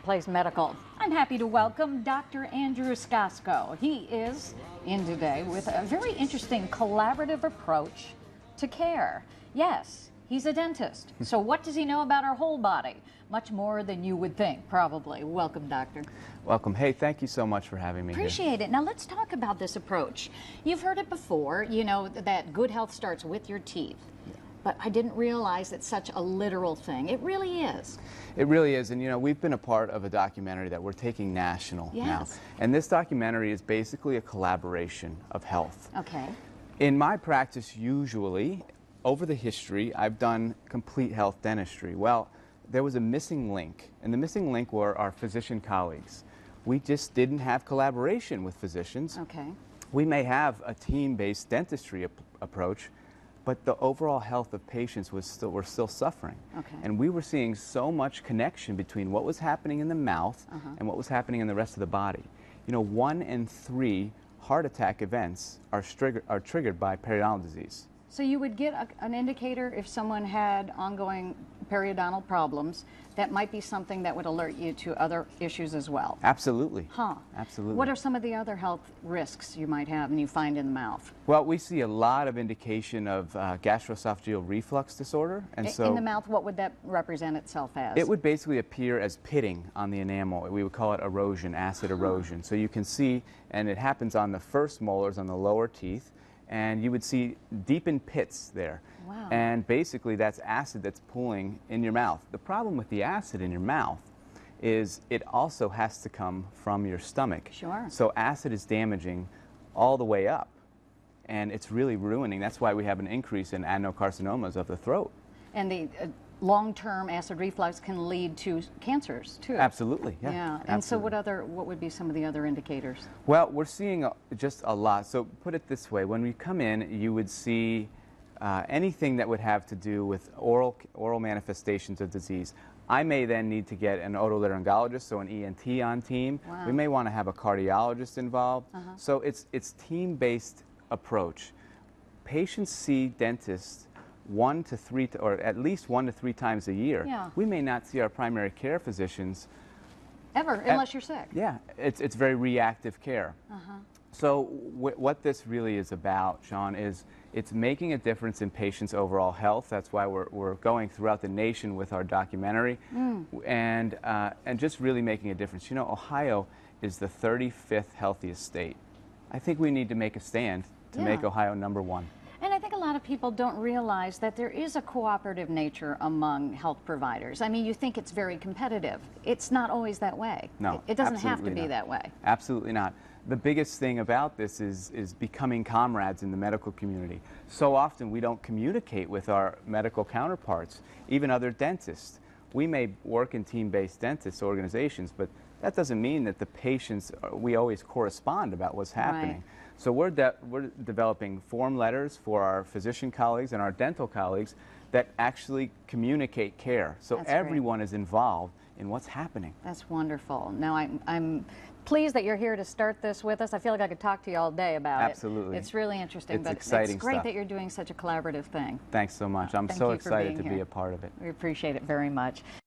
Place Medical. I'm happy to welcome Dr. Andrew Skasko. He is in today with a very interesting collaborative approach to care. Yes, he's a dentist. So what does he know about our whole body? Much more than you would think, probably. Welcome, doctor. Welcome. Hey, thank you so much for having me here. Appreciate it. Now let's talk about this approach. You've heard it before, you know, that good health starts with your teeth. But I didn't realize it's such a literal thing. It really is. It really is. And you know, we've been a part of a documentary that we're taking national now. And this documentary is basically a collaboration of health. Okay. In my practice, usually, over the history, I've done complete health dentistry. Well, there was a missing link, and the missing link were our physician colleagues. We just didn't have collaboration with physicians. Okay. We may have a team-based dentistry approach, but the overall health of patients were still suffering. Okay. And we were seeing so much connection between what was happening in the mouth and what was happening in the rest of the body. You know, 1 in 3 heart attack events are triggered by periodontal disease. So you would get an indicator if someone had ongoing periodontal problems. That might be something that would alert you to other issues as well. Absolutely. Huh. Absolutely. What are some of the other health risks you might have and you find in the mouth? Well, we see a lot of indication of gastroesophageal reflux disorder. And so in the mouth, what would that represent itself as? It would basically appear as pitting on the enamel. We would call it erosion, acid erosion. So you can see, and it happens on the first molars on the lower teeth, and you would see deepened pits there. Wow. And basically that's acid that's pooling in your mouth. The problem with the acid in your mouth is it also has to come from your stomach. Sure. So acid is damaging all the way up, and it's really ruining. That's why we have an increase in adenocarcinomas of the throat. And the long-term acid reflux can lead to cancers too. Absolutely, yeah. Yeah. And absolutely. so what would be some of the other indicators? Well, we're seeing just a lot. So put it this way, when we come in, you would see anything that would have to do with oral manifestations of disease. I may then need to get an otolaryngologist, so an ENT on team. Wow. We may want to have a cardiologist involved. So it's team-based approach. Patients see dentists 1 to 3, or at least 1 to 3 times a year. Yeah. We may not see our primary care physicians Ever, unless you're sick. Yeah, it's very reactive care. So what this really is about, Sean, is it's making a difference in patients' overall health. That's why we're going throughout the nation with our documentary, and just really making a difference. You know, Ohio is the 35th healthiest state. I think we need to make a stand to make Ohio #1. And I think a lot of people don't realize that there is a cooperative nature among health providers. I mean, you think it's very competitive. It's not always that way. No, it doesn't have to absolutely be not. that way. Absolutely not. The biggest thing about this is becoming comrades in the medical community. So often we don't communicate with our medical counterparts, even other dentists. We may work in team-based dentist organizations, but that doesn't mean that the patients, we always correspond about what's happening. Right. So we're developing form letters for our physician colleagues and our dental colleagues that actually communicate care. So That's great. everyone is involved in what's happening. That's wonderful. Now, I'm pleased that you're here to start this with us. I feel like I could talk to you all day about it. Absolutely. It's really interesting. It's but exciting it's great stuff. that you're doing such a collaborative thing. Thanks so much. I'm Thank so you for excited being to here. be a part of it. We appreciate it very much.